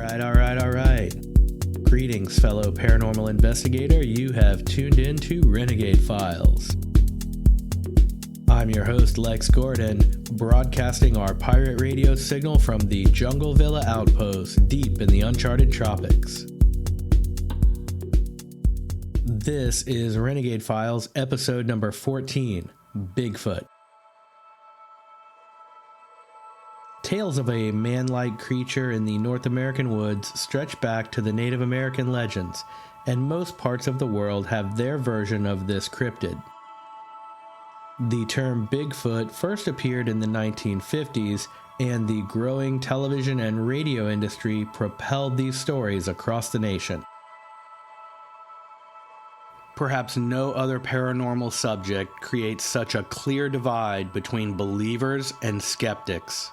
All right. Greetings, fellow paranormal investigator. You have tuned in to Renegade Files. I'm your host, Lex Gordon, broadcasting our pirate radio signal from the Jungle Villa outpost deep in the uncharted tropics. This is Renegade Files, episode number 14, Bigfoot. Tales of a man-like creature in the North American woods stretch back to the Native American legends, and most parts of the world have their version of this cryptid. The term Bigfoot first appeared in the 1950s, and the growing television and radio industry propelled these stories across the nation. Perhaps no other paranormal subject creates such a clear divide between believers and skeptics.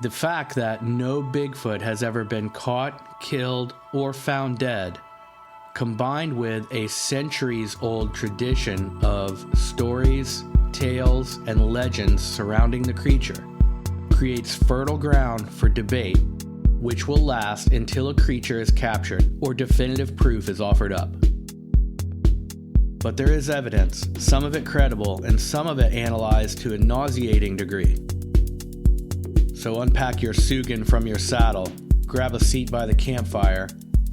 The fact that no Bigfoot has ever been caught, killed, or found dead, combined with a centuries-old tradition of stories, tales, and legends surrounding the creature, creates fertile ground for debate, which will last until a creature is captured or definitive proof is offered up. But there is evidence, some of it credible, and some of it analyzed to a nauseating degree. So unpack your Sugan from your saddle, grab a seat by the campfire,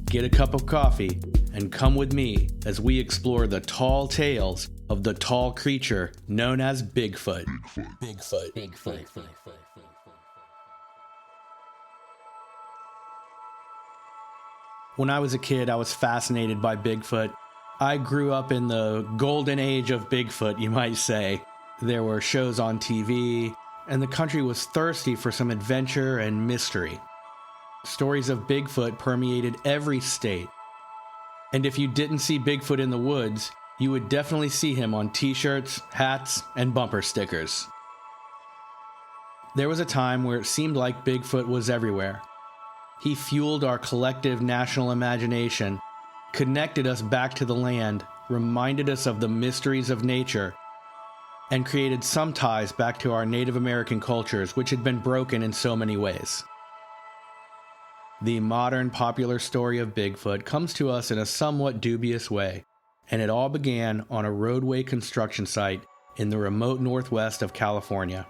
get a cup of coffee, and come with me as we explore the tall tales of the tall creature known as Bigfoot. Bigfoot. When I was a kid, I was fascinated by Bigfoot. I grew up in the golden age of Bigfoot, you might say. There were shows on TV, and the country was thirsty for some adventure and mystery. Stories of Bigfoot permeated every state. And if you didn't see Bigfoot in the woods, you would definitely see him on t-shirts, hats, and bumper stickers. There was a time where it seemed like Bigfoot was everywhere. He fueled our collective national imagination, connected us back to the land, reminded us of the mysteries of nature, and created some ties back to our Native American cultures, which had been broken in so many ways. The modern popular story of Bigfoot comes to us in a somewhat dubious way, and it all began on a roadway construction site in the remote northwest of California.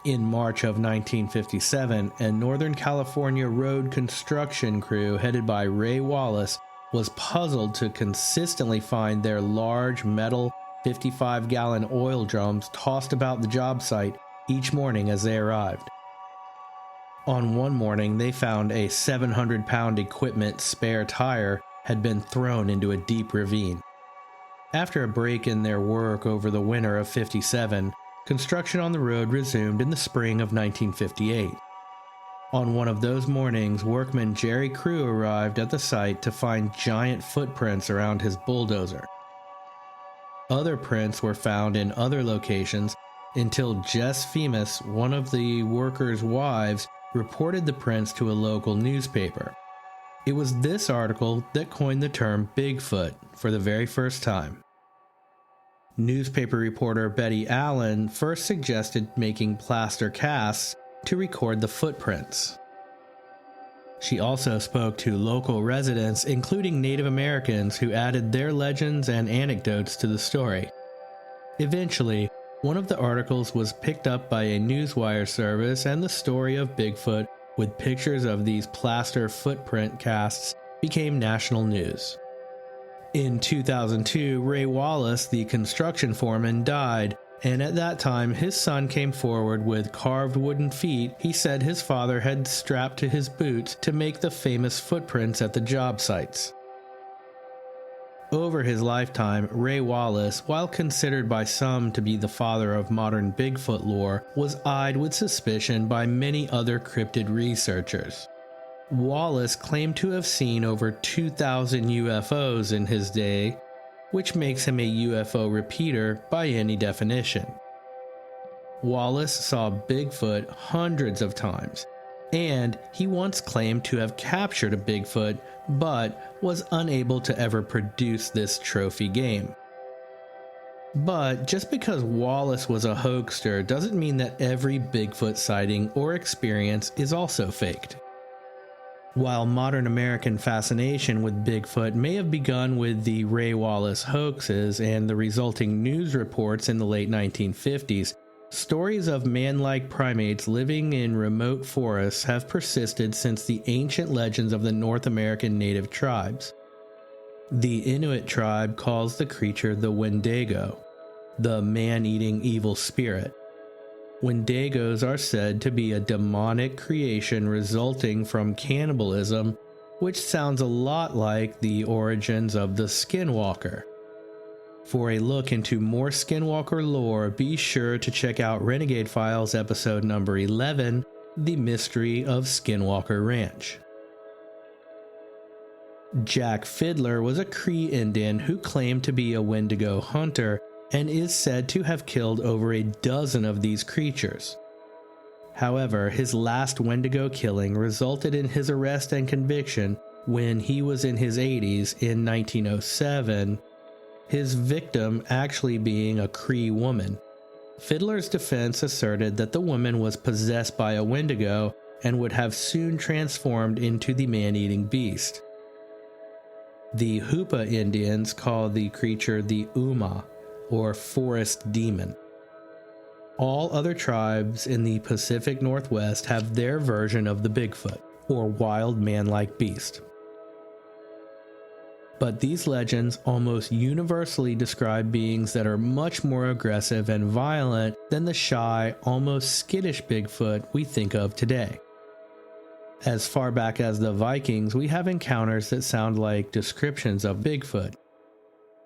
In March of 1957, a Northern California road construction crew headed by Ray Wallace was puzzled to consistently find their large metal 55-gallon oil drums tossed about the job site each morning as they arrived. On one morning, they found a 700-pound equipment spare tire had been thrown into a deep ravine. After a break in their work over the winter of '57, construction on the road resumed in the spring of 1958. On one of those mornings, workman Jerry Crew arrived at the site to find giant footprints around his bulldozer. Other prints were found in other locations until Jess Femus, one of the workers' wives, reported the prints to a local newspaper. It was this article that coined the term Bigfoot for the very first time. Newspaper reporter Betty Allen first suggested making plaster casts to record the footprints. She also spoke to local residents, including Native Americans, who added their legends and anecdotes to the story. Eventually, one of the articles was picked up by a newswire service, and the story of Bigfoot with pictures of these plaster footprint casts became national news. In 2002, Ray Wallace, the construction foreman, died, and at that time his son came forward with carved wooden feet he said his father had strapped to his boots to make the famous footprints at the job sites. Over his lifetime, Ray Wallace, while considered by some to be the father of modern Bigfoot lore, was eyed with suspicion by many other cryptid researchers. Wallace claimed to have seen over 2,000 UFOs in his day, which makes him a UFO repeater by any definition. Wallace saw Bigfoot hundreds of times, and he once claimed to have captured a Bigfoot, but was unable to ever produce this trophy game. But just because Wallace was a hoaxer doesn't mean that every Bigfoot sighting or experience is also faked. While modern American fascination with Bigfoot may have begun with the Ray Wallace hoaxes and the resulting news reports in the late 1950s, stories of man-like primates living in remote forests have persisted since the ancient legends of the North American native tribes. The Inuit tribe calls the creature the Wendigo, the man-eating evil spirit. Wendigos are said to be a demonic creation resulting from cannibalism, which sounds a lot like the origins of the Skinwalker. For a look into more Skinwalker lore, be sure to check out Renegade Files episode number 11, The Mystery of Skinwalker Ranch. Jack Fiddler was a Cree Indian who claimed to be a Wendigo hunter and is said to have killed over a dozen of these creatures. However, his last Wendigo killing resulted in his arrest and conviction when he was in his 80s in 1907, his victim actually being a Cree woman. Fiddler's defense asserted that the woman was possessed by a Wendigo and would have soon transformed into the man-eating beast. The Hoopa Indians call the creature the Uma, or forest demon. All other tribes in the Pacific Northwest have their version of the Bigfoot, or wild man-like beast. But these legends almost universally describe beings that are much more aggressive and violent than the shy, almost skittish Bigfoot we think of today. As far back as the Vikings, we have encounters that sound like descriptions of Bigfoot.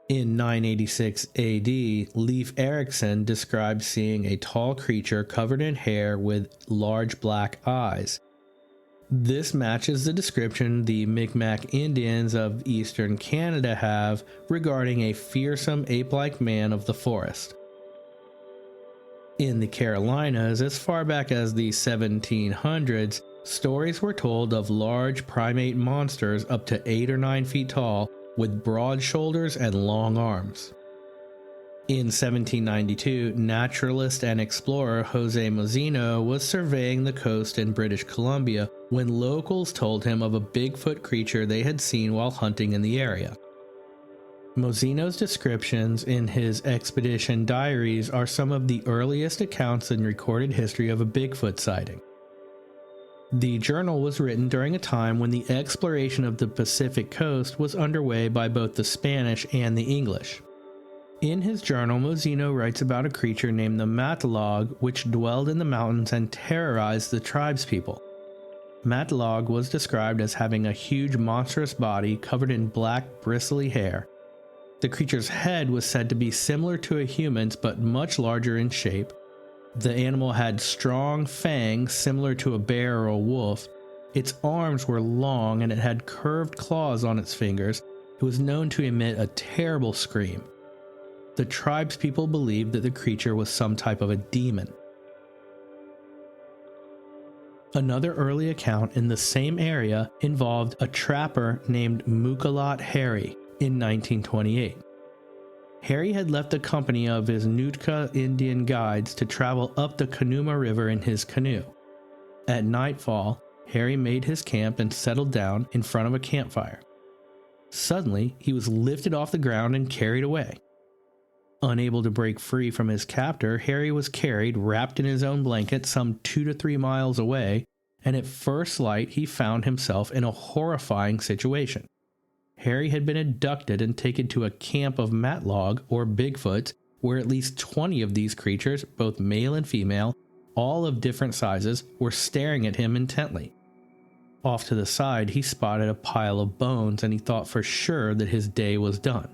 In 986 AD, Leif Erikson described seeing a tall creature covered in hair with large black eyes. This matches the description the Mi'kmaq Indians of eastern Canada have regarding a fearsome ape-like man of the forest. In the Carolinas, as far back as the 1700s, stories were told of large primate monsters up to 8 or 9 feet tall with broad shoulders and long arms. In 1792, naturalist and explorer Jose Mozino was surveying the coast in British Columbia when locals told him of a Bigfoot creature they had seen while hunting in the area. Mozino's descriptions in his expedition diaries are some of the earliest accounts in recorded history of a Bigfoot sighting. The journal was written during a time when the exploration of the Pacific coast was underway by both the Spanish and the English. In his journal, Mozino writes about a creature named the Matalog, which dwelled in the mountains and terrorized the tribespeople. Matalog was described as having a huge monstrous body covered in black bristly hair. The creature's head was said to be similar to a human's but much larger in shape. The animal had strong fangs similar to a bear or a wolf. Its arms were long and it had curved claws on its fingers. It was known to emit a terrible scream. The tribespeople believed that the creature was some type of a demon. Another early account in the same area involved a trapper named Mukalot Harry in 1928. Harry had left the company of his Nootka Indian guides to travel up the Kanuma River in his canoe. At nightfall, Harry made his camp and settled down in front of a campfire. Suddenly, he was lifted off the ground and carried away. Unable to break free from his captor, Harry was carried, wrapped in his own blanket, some 2 to 3 miles away, and at first light he found himself in a horrifying situation. Harry had been abducted and taken to a camp of Matlog, or Bigfoots, where at least 20 of these creatures, both male and female, all of different sizes, were staring at him intently. Off to the side, he spotted a pile of bones and he thought for sure that his day was done.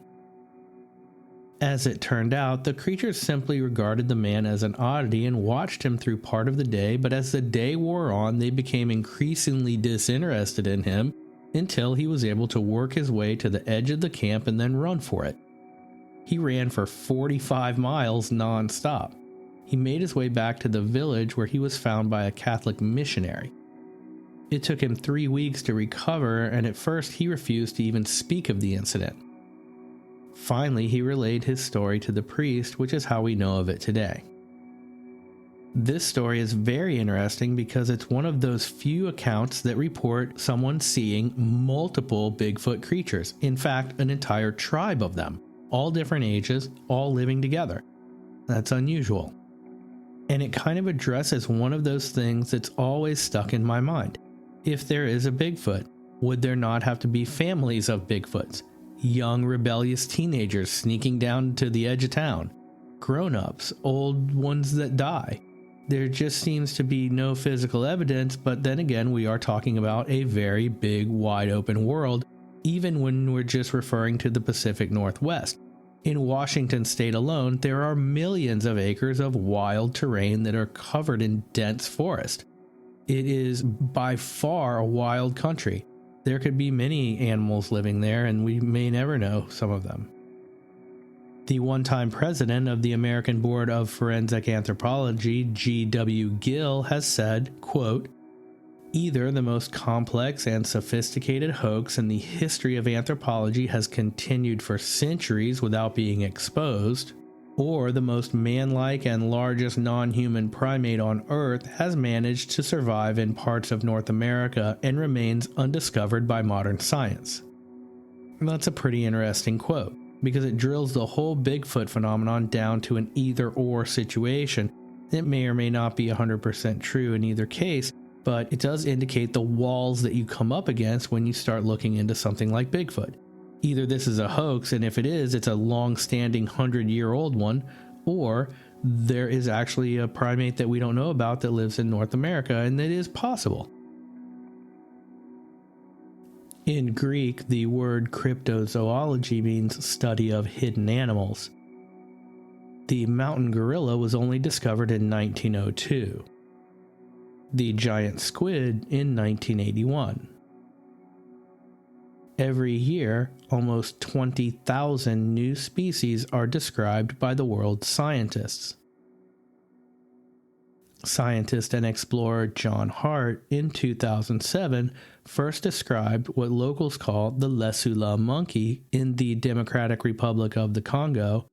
As it turned out, the creatures simply regarded the man as an oddity and watched him through part of the day, but as the day wore on, they became increasingly disinterested in him until he was able to work his way to the edge of the camp and then run for it. He ran for 45 miles non-stop. He made his way back to the village where he was found by a Catholic missionary. It took him 3 weeks to recover, and at first he refused to even speak of the incident. Finally, he relayed his story to the priest, which is how we know of it today. This story is very interesting because it's one of those few accounts that report someone seeing multiple Bigfoot creatures. In fact, an entire tribe of them, all different ages, all living together. That's unusual. And it kind of addresses one of those things that's always stuck in my mind. If there is a Bigfoot, would there not have to be families of Bigfoots? Young rebellious teenagers sneaking down to the edge of town? Grown-ups, old ones that die? There just seems to be no physical evidence, but then again, we are talking about a very big, wide open world, even when we're just referring to the Pacific Northwest. In Washington state alone, there are millions of acres of wild terrain that are covered in dense forest. It is by far a wild country. There could be many animals living there, and we may never know some of them. The one-time president of the American Board of Forensic Anthropology, G.W. Gill, has said, quote, "Either the most complex and sophisticated hoax in the history of anthropology has continued for centuries without being exposed, or the most man-like and largest non-human primate on Earth has managed to survive in parts of North America and remains undiscovered by modern science." That's a pretty interesting quote, because it drills the whole Bigfoot phenomenon down to an either-or situation. It may or may not be 100% true in either case, but it does indicate the walls that you come up against when you start looking into something like Bigfoot. Either this is a hoax, and if it is, it's a long-standing 100-year-old one, or there is actually a primate that we don't know about that lives in North America, and it is possible. In Greek, the word cryptozoology means study of hidden animals. The mountain gorilla was only discovered in 1902. The giant squid in 1981. Every year, almost 20,000 new species are described by the world's scientists. Scientist and explorer John Hart, in 2007, first described what locals call the Lesula monkey in the Democratic Republic of the Congo.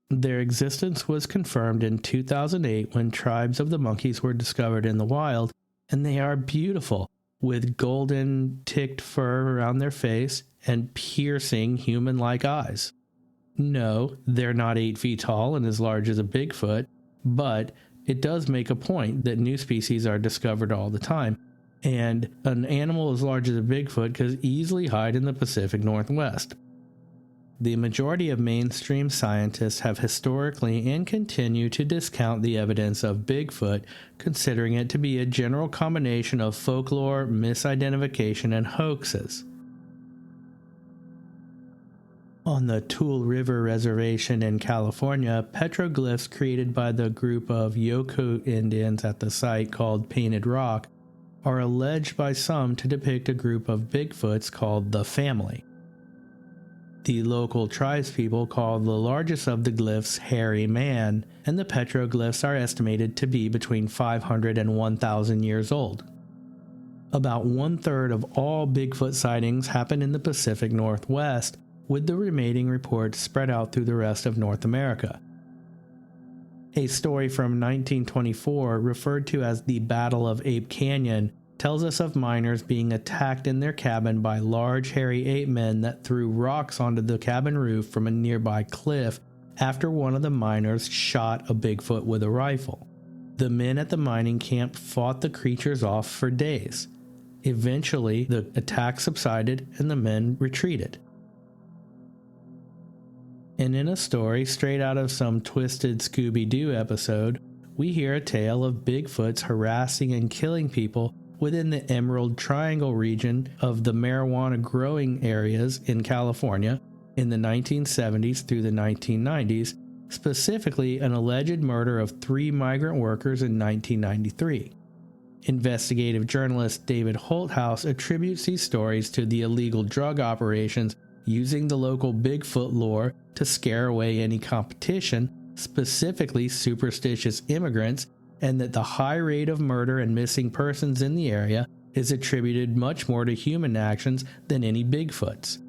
Their existence was confirmed in 2008 when tribes of the monkeys were discovered in the wild, and they are beautiful, with golden ticked fur around their face and piercing human-like eyes. No, they're not 8 feet tall and as large as a Bigfoot, but it does make a point that new species are discovered all the time, and an animal as large as a Bigfoot could easily hide in the Pacific Northwest. The majority of mainstream scientists have historically and continue to discount the evidence of Bigfoot, considering it to be a general combination of folklore, misidentification, and hoaxes. On the Tool River Reservation in California, petroglyphs created by the group of Yoko Indians at the site called Painted Rock are alleged by some to depict a group of Bigfoots called the Family. The local tribespeople call the largest of the glyphs Hairy Man, and the petroglyphs are estimated to be between 500 and 1,000 years old. About 1/3 of all Bigfoot sightings happen in the Pacific Northwest, with the remaining reports spread out through the rest of North America. A story from 1924, referred to as the Battle of Ape Canyon, tells us of miners being attacked in their cabin by large hairy ape men that threw rocks onto the cabin roof from a nearby cliff after one of the miners shot a Bigfoot with a rifle. The men at the mining camp fought the creatures off for days. Eventually, the attack subsided and the men retreated. And in a story straight out of some twisted Scooby-Doo episode, we hear a tale of Bigfoots harassing and killing people within the Emerald Triangle region of the marijuana growing areas in California in the 1970s through the 1990s, specifically an alleged murder of 3 migrant workers in 1993. Investigative journalist David Holthouse attributes these stories to the illegal drug operations using the local Bigfoot lore to scare away any competition, specifically superstitious immigrants, and that the high rate of murder and missing persons in the area is attributed much more to human actions than any Bigfoots.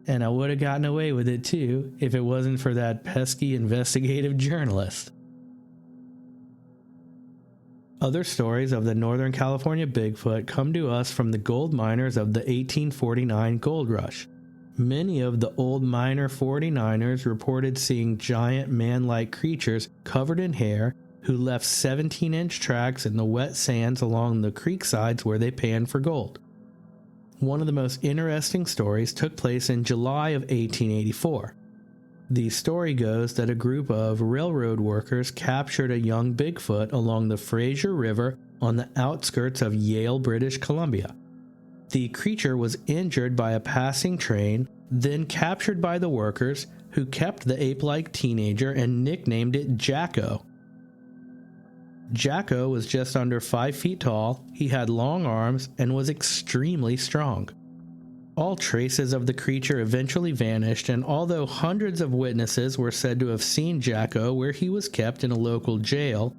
And I would have gotten away with it too if it wasn't for that pesky investigative journalist. Other stories of the Northern California Bigfoot come to us from the gold miners of the 1849 gold rush. Many of the old miner 49ers reported seeing giant man-like creatures covered in hair who left 17-inch tracks in the wet sands along the creek sides where they panned for gold. One of the most interesting stories took place in July of 1884. The story goes that a group of railroad workers captured a young Bigfoot along the Fraser River on the outskirts of Yale, British Columbia. The creature was injured by a passing train, then captured by the workers, who kept the ape-like teenager and nicknamed it Jacko. Jacko was just under 5 feet tall, he had long arms, and was extremely strong. All traces of the creature eventually vanished, and although hundreds of witnesses were said to have seen Jacko where he was kept in a local jail,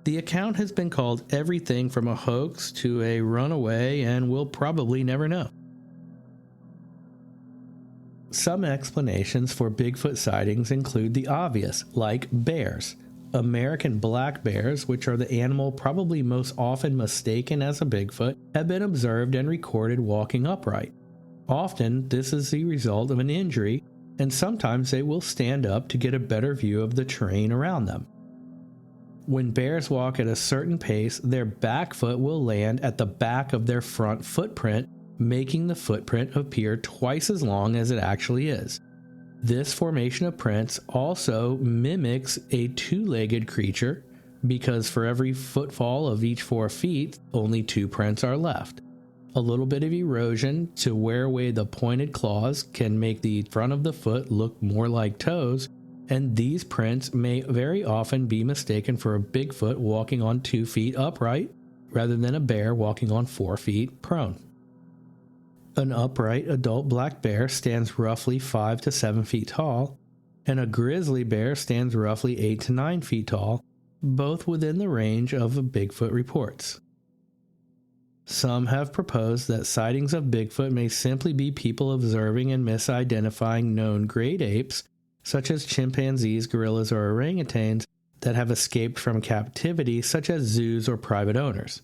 the account has been called everything from a hoax to a runaway, and we'll probably never know. Some explanations for Bigfoot sightings include the obvious, like bears. American black bears, which are the animal probably most often mistaken as a Bigfoot, have been observed and recorded walking upright. Often, this is the result of an injury, and sometimes they will stand up to get a better view of the terrain around them. When bears walk at a certain pace, their back foot will land at the back of their front footprint, making the footprint appear twice as long as it actually is. This formation of prints also mimics a two-legged creature, because for every footfall of each 4 feet, only 2 prints are left. A little bit of erosion to wear away the pointed claws can make the front of the foot look more like toes, and these prints may very often be mistaken for a Bigfoot walking on 2 feet upright, rather than a bear walking on 4 feet prone. An upright adult black bear stands roughly 5 to 7 feet tall, and a grizzly bear stands roughly 8 to 9 feet tall, both within the range of Bigfoot reports. Some have proposed that sightings of Bigfoot may simply be people observing and misidentifying known great apes, such as chimpanzees, gorillas, or orangutans, that have escaped from captivity, such as zoos or private owners.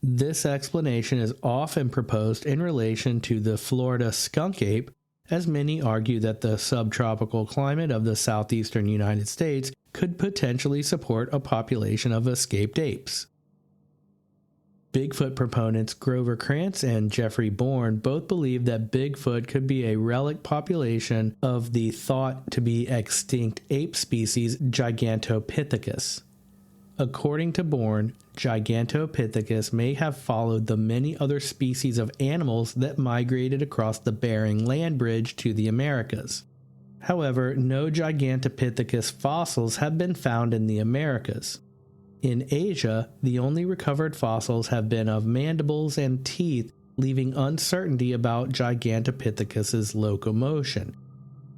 This explanation is often proposed in relation to the Florida skunk ape, as many argue that the subtropical climate of the southeastern United States could potentially support a population of escaped apes. Bigfoot proponents Grover Krantz and Jeffrey Bourne both believe that Bigfoot could be a relic population of the thought to be extinct ape species Gigantopithecus. According to Bourne, Gigantopithecus may have followed the many other species of animals that migrated across the Bering Land Bridge to the Americas. However, no Gigantopithecus fossils have been found in the Americas. In Asia, the only recovered fossils have been of mandibles and teeth, leaving uncertainty about Gigantopithecus's locomotion.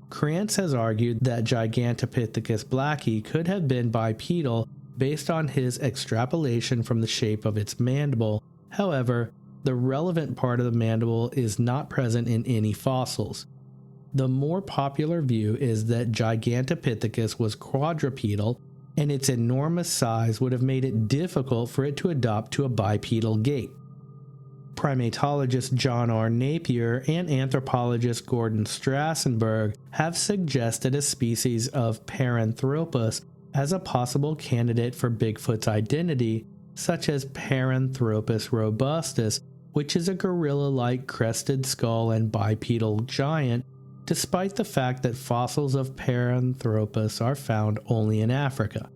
Krantz has argued that Gigantopithecus blacki could have been bipedal based on his extrapolation from the shape of its mandible. However, the relevant part of the mandible is not present in any fossils. The more popular view is that Gigantopithecus was quadrupedal, and its enormous size would have made it difficult for it to adopt to a bipedal gait. Primatologist John R. Napier and anthropologist Gordon Strassenberg have suggested a species of Paranthropus as a possible candidate for Bigfoot's identity, such as Paranthropus robustus, which is a gorilla-like crested skull and bipedal giant, despite the fact that fossils of Paranthropus are found only in Africa.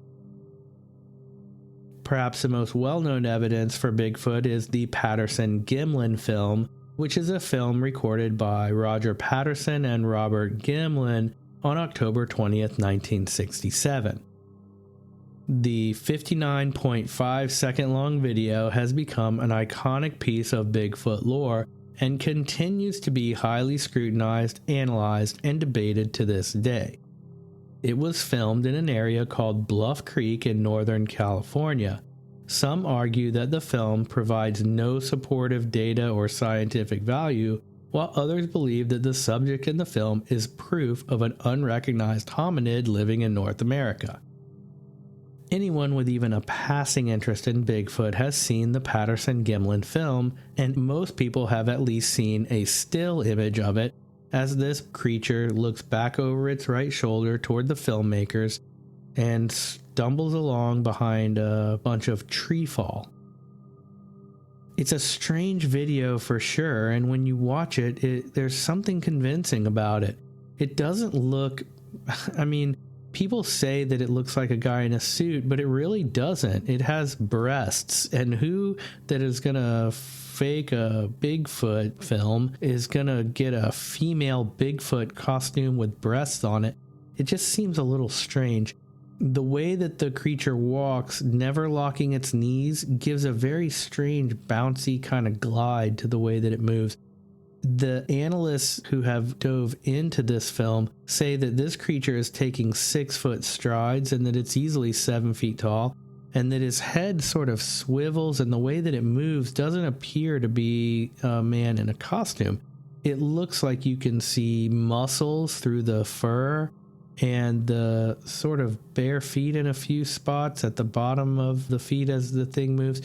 Perhaps the most well-known evidence for Bigfoot is the Patterson-Gimlin film, which is a film recorded by Roger Patterson and Robert Gimlin on October 20th, 1967. The 59.5 second long video has become an iconic piece of Bigfoot lore and continues to be highly scrutinized, analyzed, and debated to this day. It was filmed in an area called Bluff Creek in Northern California. Some argue that the film provides no supportive data or scientific value, while others believe that the subject in the film is proof of an unrecognized hominid living in North America. Anyone with even a passing interest in Bigfoot has seen the Patterson-Gimlin film, and most people have at least seen a still image of it as this creature looks back over its right shoulder toward the filmmakers and stumbles along behind a bunch of tree fall. It's a strange video for sure, and when you watch it, there's something convincing about it. It doesn't look... people say that it looks like a guy in a suit, but it really doesn't. It has breasts, and who that is going to fake a Bigfoot film is going to get a female Bigfoot costume with breasts on it? It just seems a little strange. The way that the creature walks, never locking its knees, gives a very strange bouncy kind of glide to the way that it moves. The analysts who have dove into this film say that this creature is taking 6-foot strides and that it's easily 7 feet tall, and that his head sort of swivels, and the way that it moves doesn't appear to be a man in a costume. It looks like you can see muscles through the fur and the sort of bare feet in a few spots at the bottom of the feet as the thing moves.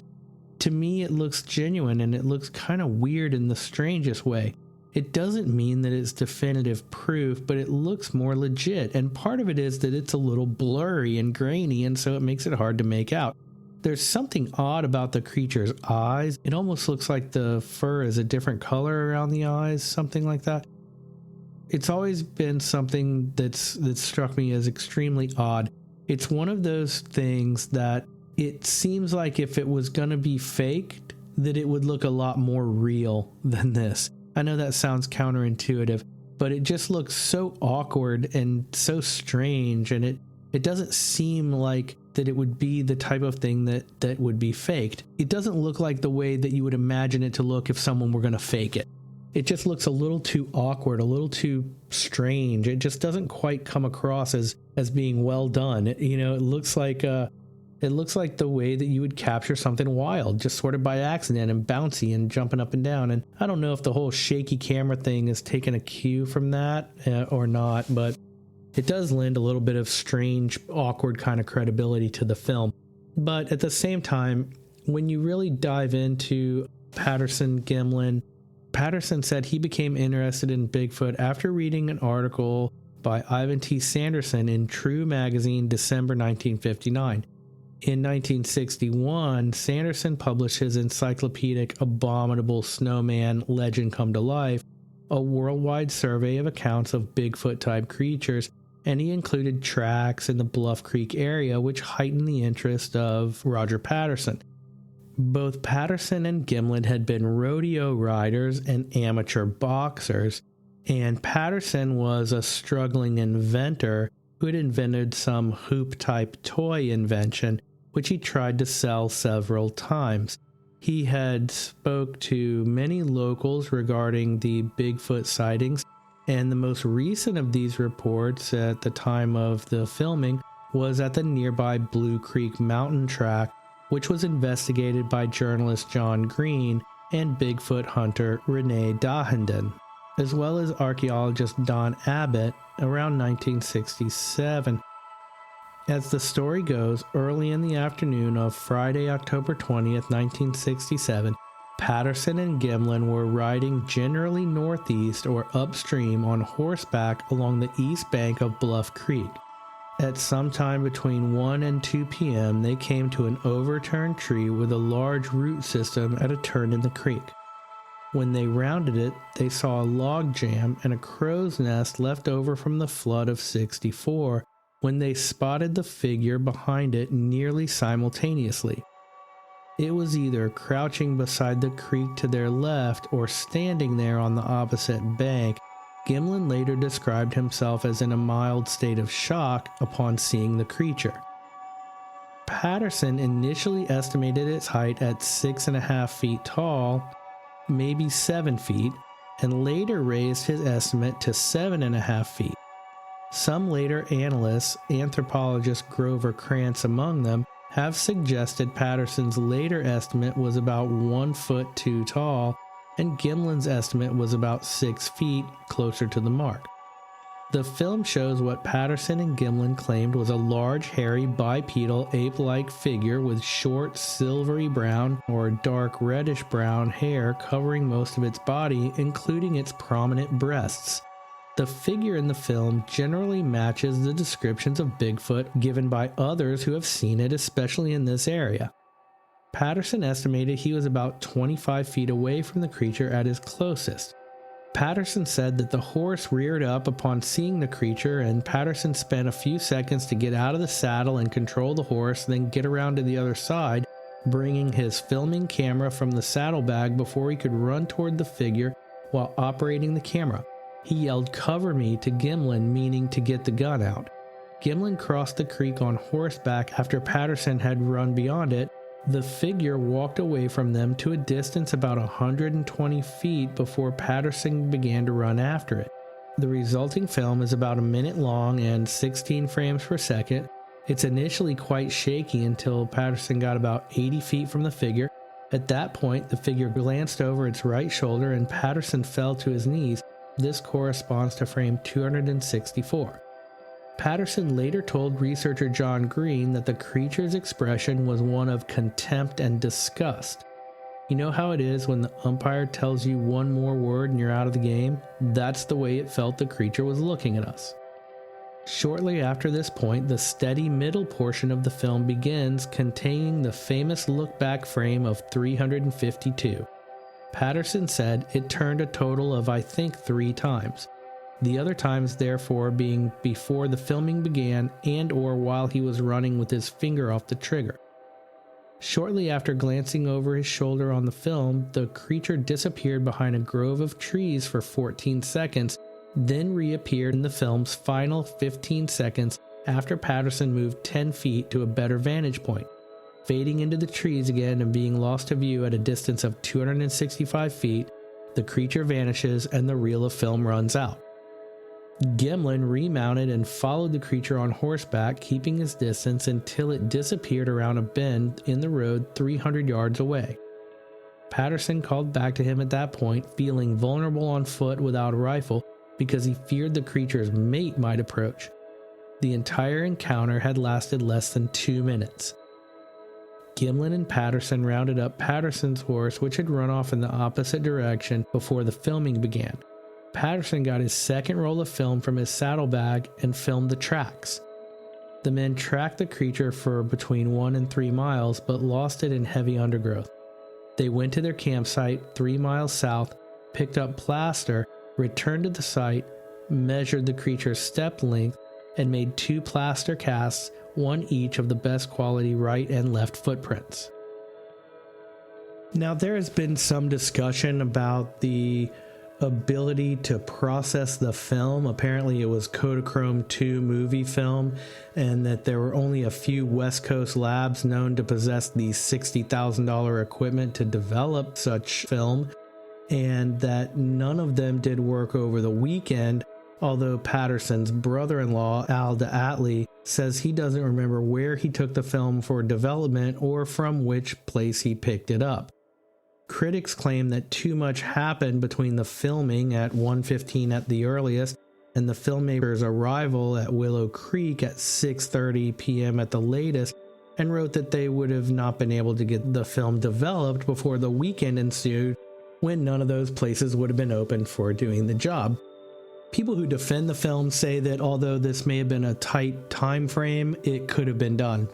To me, it looks genuine, and it looks kind of weird in the strangest way. It doesn't mean that it's definitive proof, but it looks more legit, and part of it is that it's a little blurry and grainy, and so it makes it hard to make out. There's something odd about the creature's eyes. It almost looks like the fur is a different color around the eyes, something like that. It's always been something that's struck me as extremely odd. It's one of those things that it seems like if it was going to be faked, that it would look a lot more real than this. I know that sounds counterintuitive, but it just looks so awkward and so strange, and it doesn't seem like that it would be the type of thing that would be faked. It doesn't look like the way that you would imagine it to look if someone were going to fake it. It just looks a little too awkward, a little too strange. It just doesn't quite come across as being well done. It looks like the way that you would capture something wild, just sort of by accident and bouncy and jumping up and down. And I don't know if the whole shaky camera thing is taking a cue from that or not, but it does lend a little bit of strange, awkward kind of credibility to the film. But at the same time, when you really dive into Patterson-Gimlin, Patterson said he became interested in Bigfoot after reading an article by Ivan T. Sanderson in True magazine, December 1959. In 1961, Sanderson published his encyclopedic Abominable Snowman Legend Come to Life, a worldwide survey of accounts of Bigfoot-type creatures, and he included tracks in the Bluff Creek area, which heightened the interest of Roger Patterson. Both Patterson and Gimlin had been rodeo riders and amateur boxers, and Patterson was a struggling inventor who had invented some hoop-type toy invention, which he tried to sell several times. He had spoke to many locals regarding the Bigfoot sightings, and the most recent of these reports at the time of the filming was at the nearby Blue Creek mountain track, which was investigated by journalist John Green and Bigfoot hunter Renee Dahinden, as well as archaeologist Don Abbott around 1967. As the story goes, early in the afternoon of Friday, October 20th, 1967, Patterson and Gimlin were riding generally northeast or upstream on horseback along the east bank of Bluff Creek. At some time between 1 and 2 p.m., they came to an overturned tree with a large root system at a turn in the creek. When they rounded it, they saw a log jam and a crow's nest left over from the flood of '64 when they spotted the figure behind it nearly simultaneously. It was either crouching beside the creek to their left or standing there on the opposite bank. Gimlin later described himself as in a mild state of shock upon seeing the creature. Patterson initially estimated its height at 6.5 feet tall, maybe 7 feet, and later raised his estimate to 7.5 feet. Some later analysts, anthropologist Grover Krantz among them, have suggested Patterson's later estimate was about 1 foot too tall, and Gimlin's estimate was about 6 feet closer to the mark. The film shows what Patterson and Gimlin claimed was a large, hairy, bipedal, ape-like figure with short, silvery brown or dark reddish-brown hair covering most of its body, including its prominent breasts. The figure in the film generally matches the descriptions of Bigfoot given by others who have seen it, especially in this area. Patterson estimated he was about 25 feet away from the creature at his closest. Patterson said that the horse reared up upon seeing the creature, and Patterson spent a few seconds to get out of the saddle and control the horse, then get around to the other side, bringing his filming camera from the saddlebag before he could run toward the figure while operating the camera. He yelled, "Cover me," to Gimlin, meaning to get the gun out. Gimlin crossed the creek on horseback after Patterson had run beyond it. The figure walked away from them to a distance about 120 feet before Patterson began to run after it. The resulting film is about a minute long and 16 frames per second. It's initially quite shaky until Patterson got about 80 feet from the figure. At that point, the figure glanced over its right shoulder and Patterson fell to his knees. This corresponds to frame 264. Patterson later told researcher John Green that the creature's expression was one of contempt and disgust. You know how it is when the umpire tells you one more word and you're out of the game? That's the way it felt the creature was looking at us. Shortly after this point, the steady middle portion of the film begins, containing the famous look-back frame of 352. Patterson said it turned a total of, I think, 3 times. The other times, therefore, being before the filming began and or while he was running with his finger off the trigger. Shortly after glancing over his shoulder on the film, the creature disappeared behind a grove of trees for 14 seconds, then reappeared in the film's final 15 seconds after Patterson moved 10 feet to a better vantage point, fading into the trees again and being lost to view at a distance of 265 feet. The creature vanishes and the reel of film runs out. Gimlin remounted and followed the creature on horseback, keeping his distance until it disappeared around a bend in the road 300 yards away. Patterson called back to him at that point, feeling vulnerable on foot without a rifle because he feared the creature's mate might approach. The entire encounter had lasted less than 2 minutes. Gimlin and Patterson rounded up Patterson's horse, which had run off in the opposite direction before the filming began. Patterson got his second roll of film from his saddlebag and filmed the tracks. The men tracked the creature for between 1 and 3 miles, but lost it in heavy undergrowth. They went to their campsite 3 miles south, picked up plaster, returned to the site, measured the creature's step length, and made 2 plaster casts, one each of the best quality right and left footprints. Now, there has been some discussion about the ability to process the film. Apparently it was Kodachrome 2 movie film, and that there were only a few West Coast labs known to possess the $60,000 equipment to develop such film, and that none of them did work over the weekend, although Patterson's brother-in-law, Al DeAtley, says he doesn't remember where he took the film for development or from which place he picked it up. Critics claim that too much happened between the filming at 1:15 at the earliest and the filmmaker's arrival at Willow Creek at 6:30 p.m. at the latest, and wrote that they would have not been able to get the film developed before the weekend ensued, when none of those places would have been open for doing the job. People who defend the film say that although this may have been a tight time frame, it could have been done.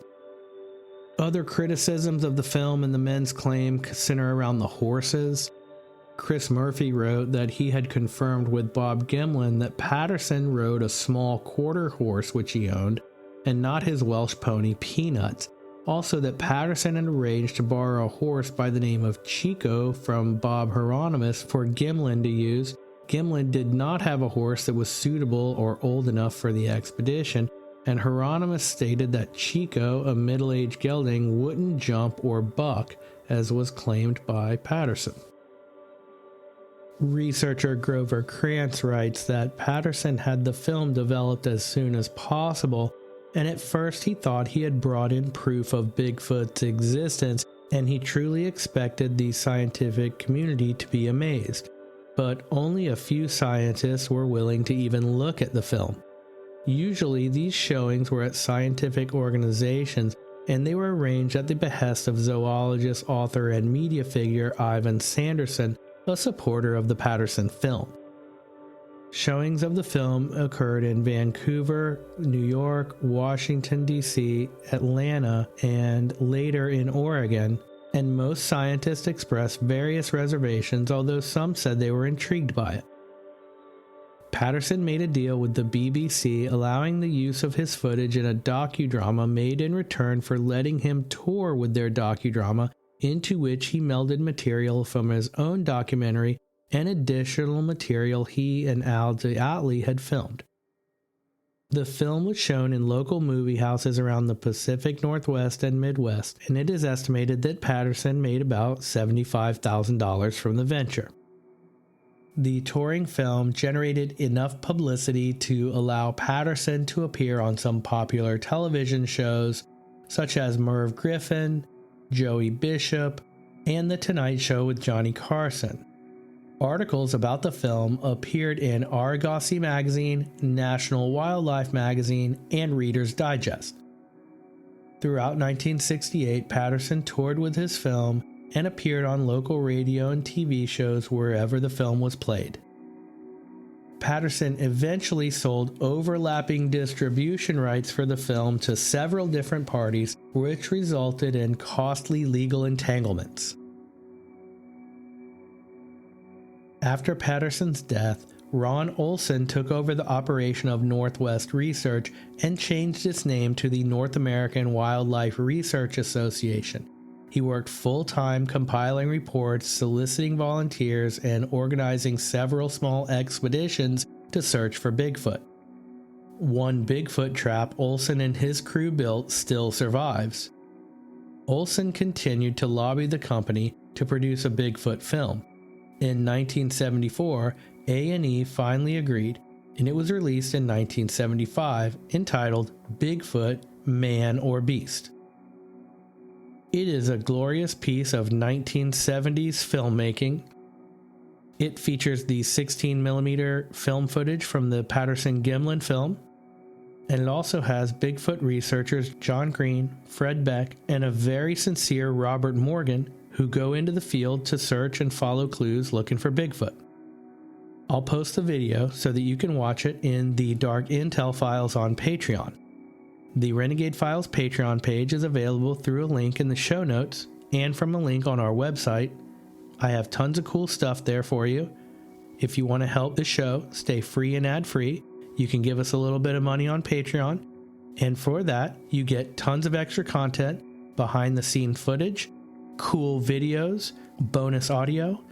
Other criticisms of the film and the men's claim center around the horses. Chris Murphy wrote that he had confirmed with Bob Gimlin that Patterson rode a small quarter horse which he owned, and not his Welsh pony Peanuts. Also that Patterson had arranged to borrow a horse by the name of Chico from Bob Hieronymus for Gimlin to use. Gimlin did not have a horse that was suitable or old enough for the expedition, and Hieronymus stated that Chico, a middle-aged gelding, wouldn't jump or buck, as was claimed by Patterson. Researcher Grover Krantz writes that Patterson had the film developed as soon as possible, and at first he thought he had brought in proof of Bigfoot's existence and he truly expected the scientific community to be amazed, but only a few scientists were willing to even look at the film. Usually, these showings were at scientific organizations, and they were arranged at the behest of zoologist, author, and media figure Ivan Sanderson, a supporter of the Patterson film. Showings of the film occurred in Vancouver, New York, Washington, D.C., Atlanta, and later in Oregon, and most scientists expressed various reservations, although some said they were intrigued by it. Patterson made a deal with the BBC, allowing the use of his footage in a docudrama made in return for letting him tour with their docudrama, into which he melded material from his own documentary and additional material he and Al Diatley had filmed. The film was shown in local movie houses around the Pacific Northwest and Midwest, and it is estimated that Patterson made about $75,000 from the venture. The touring film generated enough publicity to allow Patterson to appear on some popular television shows, such as Merv Griffin, Joey Bishop, and The Tonight Show with Johnny Carson. Articles about the film appeared in Argosy Magazine, National Wildlife Magazine, and Reader's Digest. Throughout 1968, Patterson toured with his film and appeared on local radio and TV shows wherever the film was played. Patterson eventually sold overlapping distribution rights for the film to several different parties, which resulted in costly legal entanglements. After Patterson's death, Ron Olson took over the operation of Northwest Research and changed its name to the North American Wildlife Research Association. He worked full-time compiling reports, soliciting volunteers, and organizing several small expeditions to search for Bigfoot. One Bigfoot trap Olson and his crew built still survives. Olson continued to lobby the company to produce a Bigfoot film. In 1974, A&E finally agreed, and it was released in 1975, entitled Bigfoot, Man or Beast. It is a glorious piece of 1970s filmmaking. It features the 16mm film footage from the Patterson-Gimlin film, and it also has Bigfoot researchers John Green, Fred Beck, and a very sincere Robert Morgan, who go into the field to search and follow clues looking for Bigfoot. I'll post the video so that you can watch it in the Dark Intel Files on Patreon. The Renegade Files Patreon page is available through a link in the show notes and from a link on our website. I have tons of cool stuff there for you. If you want to help the show stay free and ad-free, you can give us a little bit of money on Patreon, and for that, you get tons of extra content, behind-the-scenes footage, cool videos, bonus audio,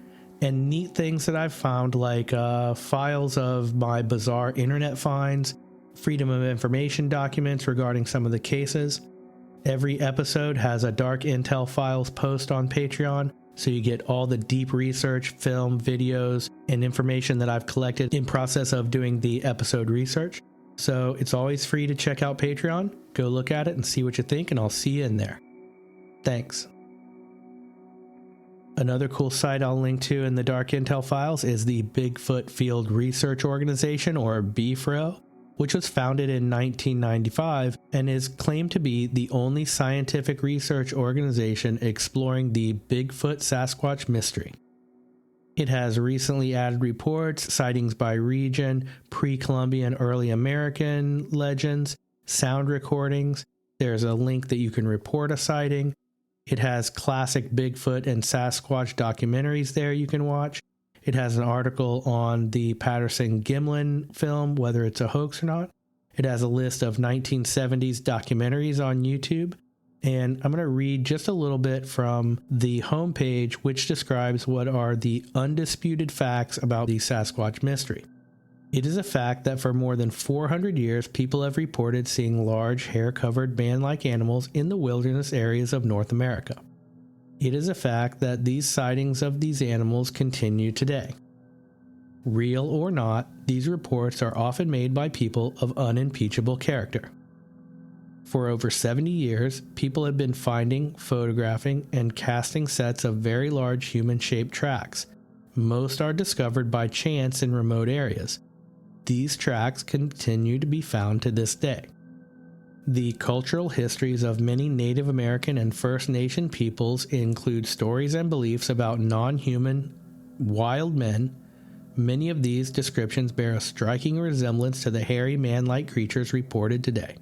and neat things that I've found like files of my bizarre internet finds, Freedom of Information documents regarding some of the cases. Every episode has a Dark Intel Files post on Patreon, so you get all the deep research, film, videos, and information that I've collected in process of doing the episode research. So it's always free to check out Patreon. Go look at it and see what you think, and I'll see you in there. Thanks. Another cool site I'll link to in the Dark Intel Files is the Bigfoot Field Research Organization, or BFRO, which was founded in 1995 and is claimed to be the only scientific research organization exploring the Bigfoot Sasquatch mystery. It has recently added reports, sightings by region, pre-Columbian early American legends, sound recordings. There's a link that you can report a sighting. It has classic Bigfoot and Sasquatch documentaries there you can watch. It has an article on the Patterson-Gimlin film, whether it's a hoax or not. It has a list of 1970s documentaries on YouTube. And I'm going to read just a little bit from the homepage, which describes what are the undisputed facts about the Sasquatch mystery. It is a fact that for more than 400 years, people have reported seeing large, hair-covered man-like animals in the wilderness areas of North America. It is a fact that these sightings of these animals continue today. Real or not, these reports are often made by people of unimpeachable character. For over 70 years, people have been finding, photographing, and casting sets of very large human-shaped tracks. Most are discovered by chance in remote areas. These tracks continue to be found to this day. The cultural histories of many Native American and First Nation peoples include stories and beliefs about non-human, wild men. Many of these descriptions bear a striking resemblance to the hairy man-like creatures reported today.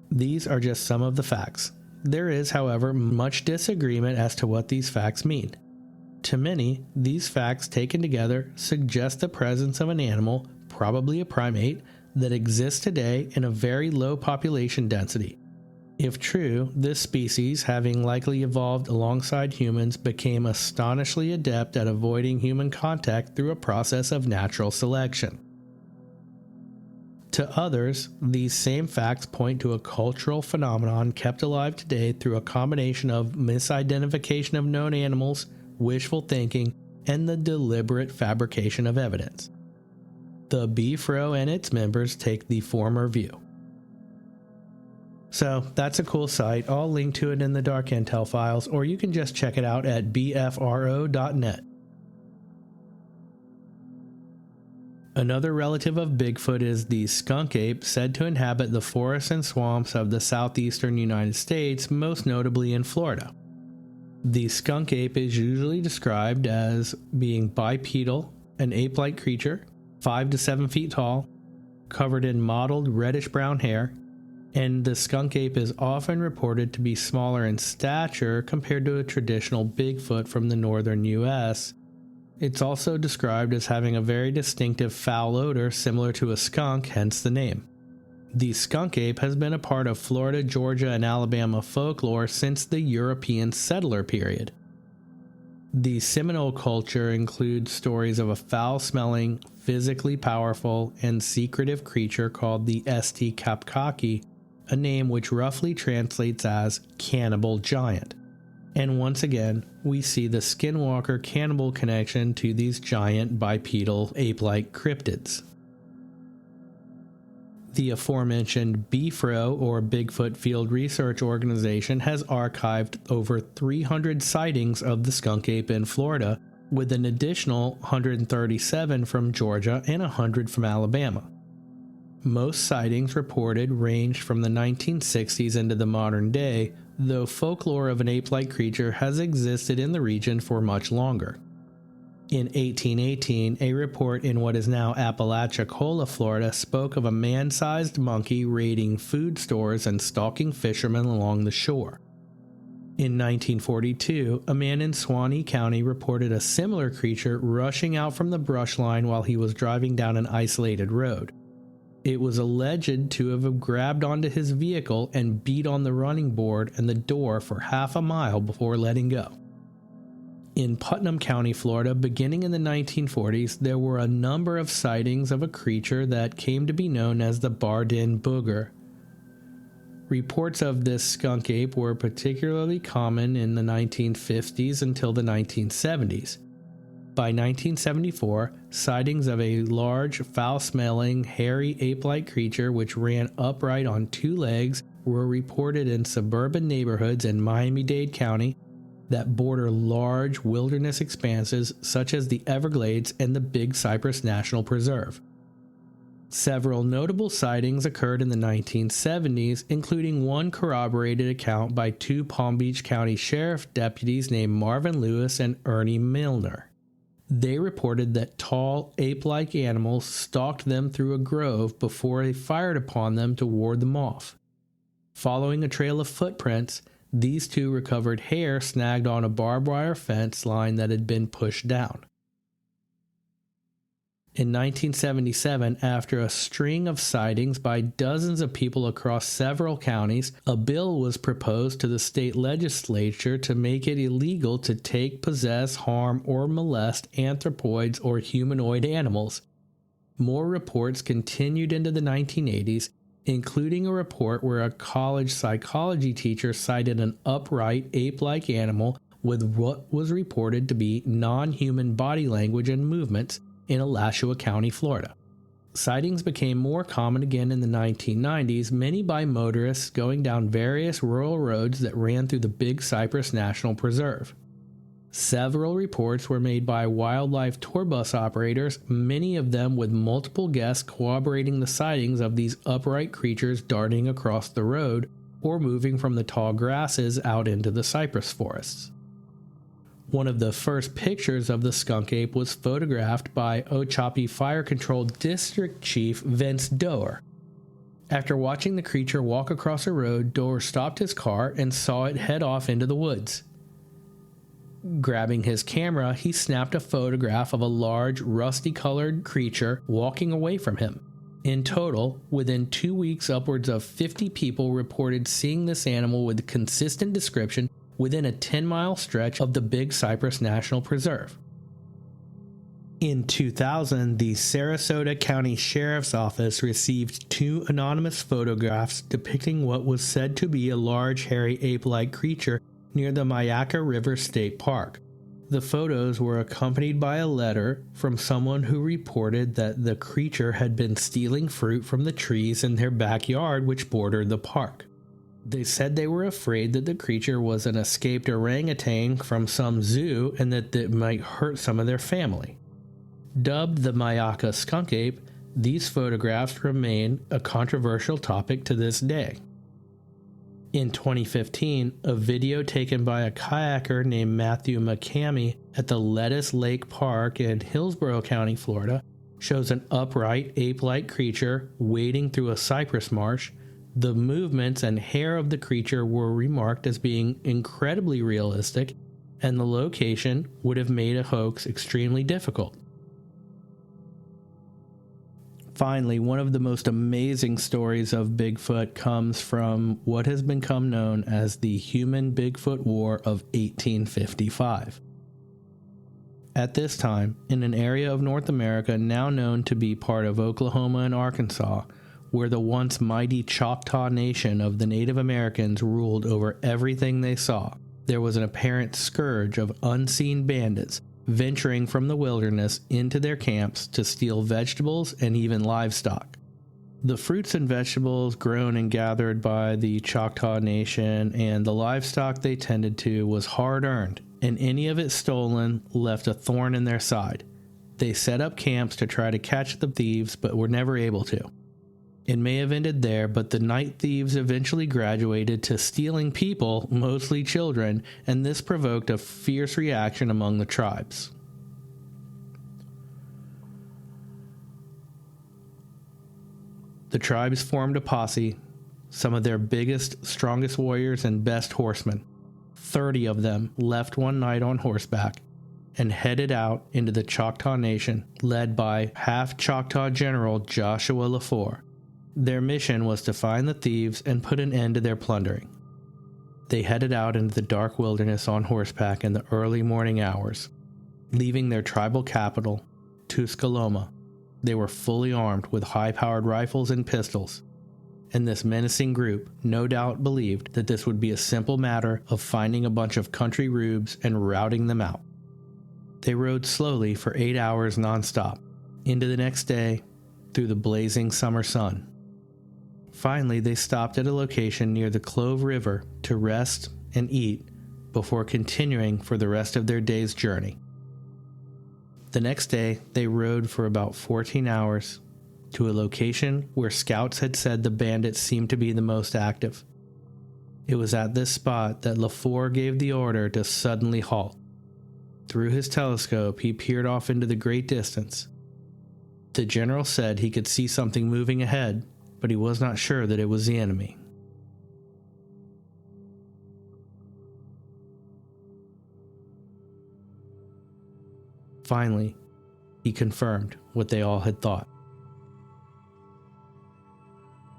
These are just some of the facts. There is, however, much disagreement as to what these facts mean. To many, these facts taken together suggest the presence of an animal, probably a primate, that exists today in a very low population density. If true, this species, having likely evolved alongside humans, became astonishingly adept at avoiding human contact through a process of natural selection. To others, these same facts point to a cultural phenomenon kept alive today through a combination of misidentification of known animals, wishful thinking, and the deliberate fabrication of evidence. The BFRO and its members take the former view. So that's a cool site. I'll link to it in the Dark Intel files, or you can just check it out at bfro.net. Another relative of Bigfoot is the skunk ape, said to inhabit the forests and swamps of the southeastern United States, most notably in Florida. The skunk ape is usually described as being bipedal, an ape-like creature, 5 to 7 feet tall, covered in mottled reddish-brown hair, and the skunk ape is often reported to be smaller in stature compared to a traditional Bigfoot from the northern U.S., It's also described as having a very distinctive foul odor similar to a skunk, hence the name. The skunk ape has been a part of Florida, Georgia, and Alabama folklore since the European settler period. The Seminole culture includes stories of a foul-smelling, physically powerful, and secretive creature called the St. Kapkaki, a name which roughly translates as cannibal giant. And once again, we see the skinwalker cannibal connection to these giant bipedal ape-like cryptids. The aforementioned BFRO, or Bigfoot Field Research Organization, has archived over 300 sightings of the skunk ape in Florida, with an additional 137 from Georgia and 100 from Alabama. Most sightings reported ranged from the 1960s into the modern day, though folklore of an ape-like creature has existed in the region for much longer. In 1818, a report in what is now Apalachicola, Florida, spoke of a man-sized monkey raiding food stores and stalking fishermen along the shore. In 1942, a man in Suwannee County reported a similar creature rushing out from the brush line while he was driving down an isolated road. It was alleged to have grabbed onto his vehicle and beat on the running board and the door for half a mile before letting go. In Putnam County, Florida, beginning in the 1940s, there were a number of sightings of a creature that came to be known as the Bardin Booger. Reports of this skunk ape were particularly common in the 1950s until the 1970s. By 1974, sightings of a large, foul-smelling, hairy ape-like creature which ran upright on two legs were reported in suburban neighborhoods in Miami-Dade County that border large wilderness expanses such as the Everglades and the Big Cypress National Preserve. Several notable sightings occurred in the 1970s, including one corroborated account by two Palm Beach County Sheriff deputies named Marvin Lewis and Ernie Milner. They reported that tall, ape-like animals stalked them through a grove before they fired upon them to ward them off. Following a trail of footprints, these two recovered hair snagged on a barbed wire fence line that had been pushed down. In 1977, after a string of sightings by dozens of people across several counties, a bill was proposed to the state legislature to make it illegal to take, possess, harm, or molest anthropoids or humanoid animals. More reports continued into the 1980s, including a report where a college psychology teacher cited an upright, ape-like animal with what was reported to be non-human body language and movements in Alachua County, Florida. sightings became more common again in the 1990s, many by motorists going down various rural roads that ran through the Big Cypress National Preserve. Several reports were made by wildlife tour bus operators, many of them with multiple guests corroborating the sightings of these upright creatures darting across the road or moving from the tall grasses out into the cypress forests. One of the first pictures of the skunk ape was photographed by Ochapi Fire Control District Chief Vince Doerr. After watching the creature walk across a road, Doerr stopped his car and saw it head off into the woods. Grabbing his camera, he snapped a photograph of a large, rusty-colored creature walking away from him. In total, within 2 weeks, upwards of 50 people reported seeing this animal with consistent description within a 10-mile stretch of the Big Cypress National Preserve. In 2000, the Sarasota County Sheriff's Office received 2 anonymous photographs depicting what was said to be a large, hairy ape-like creature near the Myakka River State Park. The photos were accompanied by a letter from someone who reported that the creature had been stealing fruit from the trees in their backyard which bordered the park. They said they were afraid that the creature was an escaped orangutan from some zoo and that it might hurt some of their family. Dubbed the Myakka skunk ape, these photographs remain a controversial topic to this day. In 2015, a video taken by a kayaker named Matthew McCamey at the Lettuce Lake Park in Hillsborough County, Florida, shows an upright ape-like creature wading through a cypress marsh. The movements and hair of the creature were remarked as being incredibly realistic, and the location would have made a hoax extremely difficult. Finally, one of the most amazing stories of Bigfoot comes from what has become known as the Human Bigfoot War of 1855. At this time, in an area of North America now known to be part of Oklahoma and Arkansas, where the once mighty Choctaw Nation of the Native Americans ruled over everything they saw, there was an apparent scourge of unseen bandits venturing from the wilderness into their camps to steal vegetables and even livestock. The fruits and vegetables grown and gathered by the Choctaw Nation and the livestock they tended to was hard-earned, and any of it stolen left a thorn in their side. They set up camps to try to catch the thieves, but were never able to. It may have ended there, but the night thieves eventually graduated to stealing people, mostly children, and this provoked a fierce reaction among the tribes. The tribes formed a posse, some of their biggest, strongest warriors and best horsemen. 30 of them left one night on horseback and headed out into the Choctaw Nation, led by half-Choctaw General Joshua LaFleur. Their mission was to find the thieves and put an end to their plundering. They headed out into the dark wilderness on horseback in the early morning hours. Leaving their tribal capital, Tusculoma, they were fully armed with high-powered rifles and pistols, and this menacing group no doubt believed that this would be a simple matter of finding a bunch of country rubes and routing them out. They rode slowly for 8 hours nonstop, into the next day, through the blazing summer sun. Finally, they stopped at a location near the Clove River to rest and eat before continuing for the rest of their day's journey. The next day, they rode for about 14 hours to a location where scouts had said the bandits seemed to be the most active. It was at this spot that LaFleur gave the order to suddenly halt. Through his telescope, he peered off into the great distance. The general said he could see something moving ahead, but he was not sure that it was the enemy. Finally, he confirmed what they all had thought.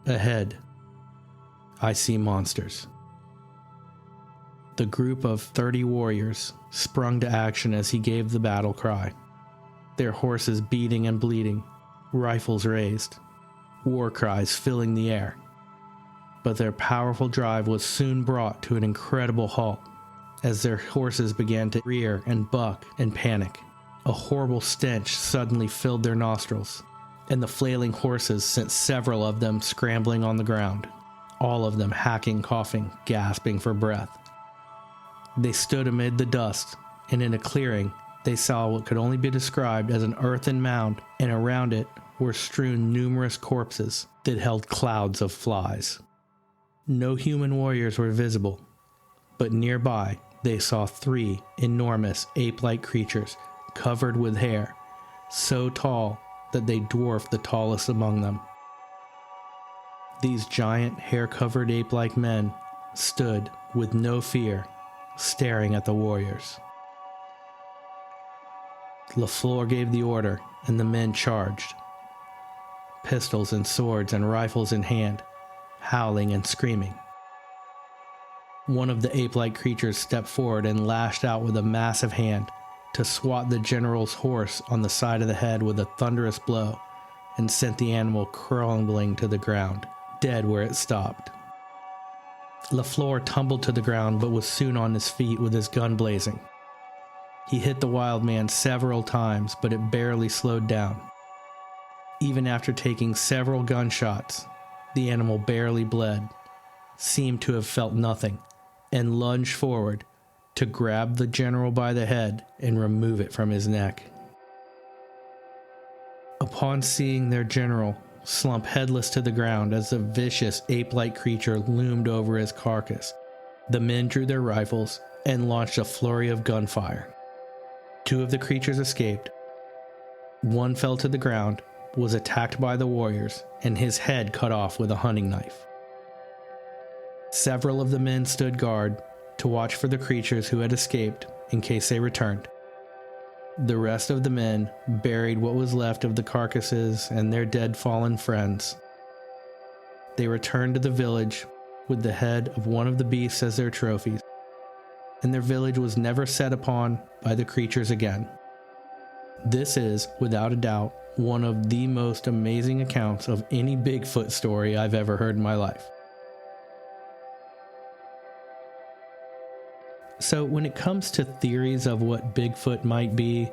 Ahead, I see monsters. The group of 30 warriors sprung to action as he gave the battle cry. Their horses beating and bleeding, rifles raised, war cries filling the air. But their powerful drive was soon brought to an incredible halt as their horses began to rear and buck and panic. A horrible stench suddenly filled their nostrils. and the flailing horses sent several of them scrambling on the ground, all of them hacking, coughing, gasping for breath. They stood amid the dust, and in a clearing, they saw what could only be described as an earthen mound, and around it were strewn numerous corpses that held clouds of flies. No human warriors were visible, but nearby they saw 3 enormous ape-like creatures covered with hair, so tall that they dwarfed the tallest among them. These giant, hair-covered ape-like men stood with no fear, staring at the warriors. LaFleur gave the order, and the men charged, pistols and swords and rifles in hand, howling and screaming. One of the ape-like creatures stepped forward and lashed out with a massive hand to swat the general's horse on the side of the head with a thunderous blow, and sent the animal crumbling to the ground, dead where it stopped. LaFleur tumbled to the ground but was soon on his feet with his gun blazing. He hit the wild man several times, but it barely slowed down. Even after taking several gunshots, the animal barely bled, seemed to have felt nothing, and lunged forward to grab the general by the head and remove it from his neck. Upon seeing their general slump headless to the ground as the vicious ape-like creature loomed over his carcass, the men drew their rifles and launched a flurry of gunfire. 2 of the creatures escaped. One fell to the ground, was attacked by the warriors, and his head cut off with a hunting knife. Several of the men stood guard to watch for the creatures who had escaped in case they returned. The rest of the men buried what was left of the carcasses and their dead fallen friends. They returned to the village with the head of one of the beasts as their trophies, and their village was never set upon by the creatures again. This is, without a doubt, one of the most amazing accounts of any Bigfoot story I've ever heard in my life. So when it comes to theories of what Bigfoot might be,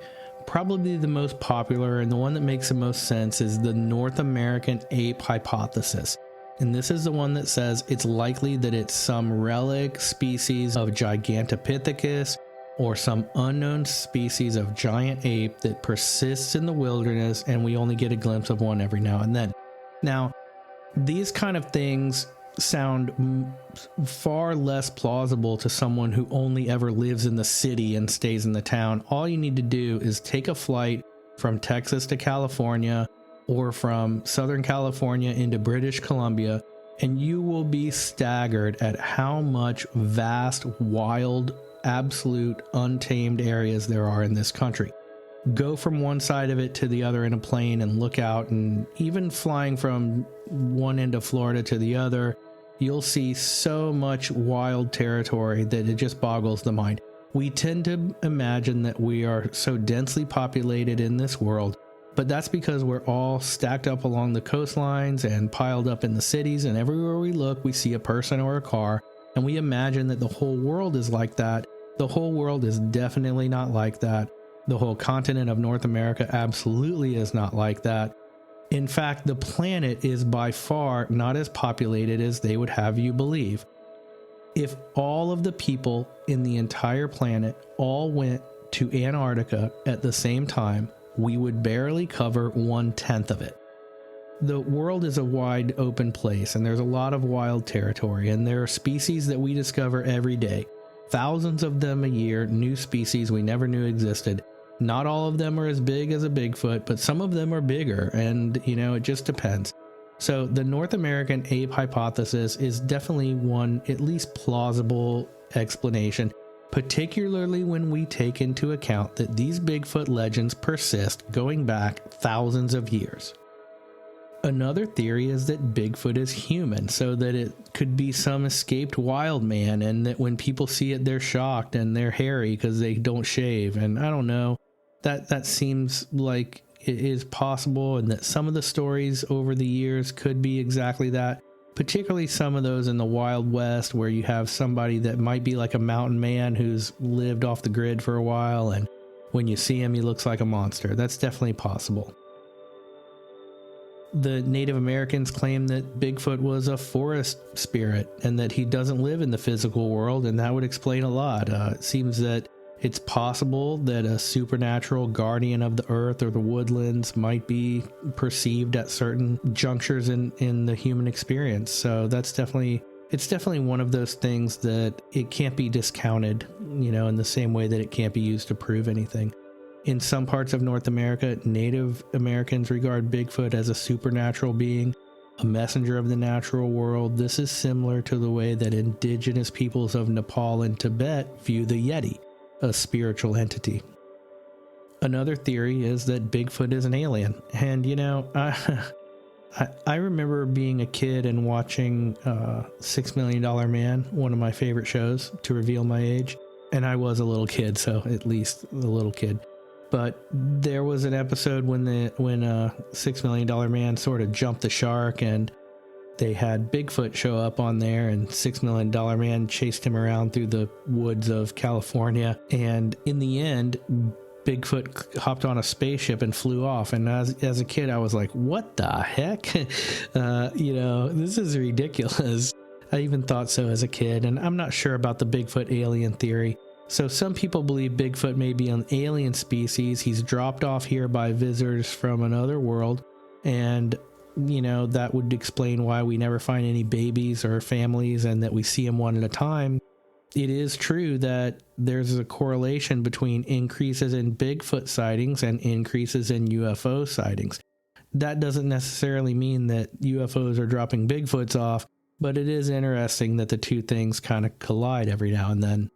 probably the most popular and the one that makes the most sense is the North American ape hypothesis. And this is the one that says it's likely that it's some relic species of Gigantopithecus or some unknown species of giant ape that persists in the wilderness, and we only get a glimpse of one every now and then. Now, these kind of things sound far less plausible to someone who only ever lives in the city and stays in the town. All you need to do is take a flight from Texas to California or from Southern California into British Columbia, and you will be staggered at how much vast, wild, absolute, untamed areas there are in this country. Go from one side of it to the other in a plane and look out, and even flying from one end of Florida to the other, you'll see so much wild territory that it just boggles the mind. We tend to imagine that we are so densely populated in this world, but that's because we're all stacked up along the coastlines and piled up in the cities, and everywhere we look, we see a person or a car, and we imagine that the whole world is like that. The whole world is definitely not like that. The whole continent of North America absolutely is not like that. In fact, the planet is by far not as populated as they would have you believe. If all of the people in the entire planet all went to Antarctica at the same time, we would barely cover 1/10 of it. The world is a wide open place, and there's a lot of wild territory, and there are species that we discover every day. Thousands of them a year, new species we never knew existed. Not all of them are as big as a Bigfoot, but some of them are bigger, and it just depends. So the North American ape hypothesis is definitely one at least plausible explanation, particularly when we take into account that these Bigfoot legends persist going back thousands of years. Another theory is that Bigfoot is human, so that it could be some escaped wild man, and that when people see it, they're shocked and they're hairy because they don't shave. And I don't know, that seems like it is possible, and that some of the stories over the years could be exactly that, particularly some of those in the Wild West where you have somebody that might be like a mountain man who's lived off the grid for a while, and when you see him, he looks like a monster. That's definitely possible. The Native Americans claim that Bigfoot was a forest spirit and that he doesn't live in the physical world, and that would explain a lot. It seems that it's possible that a supernatural guardian of the earth or the woodlands might be perceived at certain junctures in the human experience. So it's definitely one of those things that it can't be discounted, in the same way that it can't be used to prove anything. In some parts of North America, Native Americans regard Bigfoot as a supernatural being, a messenger of the natural world. This is similar to the way that indigenous peoples of Nepal and Tibet view the Yeti, a spiritual entity. Another theory is that Bigfoot is an alien. And, I remember being a kid and watching $6 Million Man, one of my favorite shows, to reveal my age. And I was a little kid, so at least a little kid. But there was an episode when $6 Million Man sort of jumped the shark, and they had Bigfoot show up on there, and $6 Million Man chased him around through the woods of California. And in the end, Bigfoot hopped on a spaceship and flew off. And as a kid, I was like, what the heck? This is ridiculous. I even thought so as a kid, and I'm not sure about the Bigfoot alien theory. So some people believe Bigfoot may be an alien species. He's dropped off here by visitors from another world, and that would explain why we never find any babies or families and that we see them one at a time. It is true that there's a correlation between increases in Bigfoot sightings and increases in UFO sightings. That doesn't necessarily mean that UFOs are dropping Bigfoots off, but it is interesting that the two things kind of collide every now and then.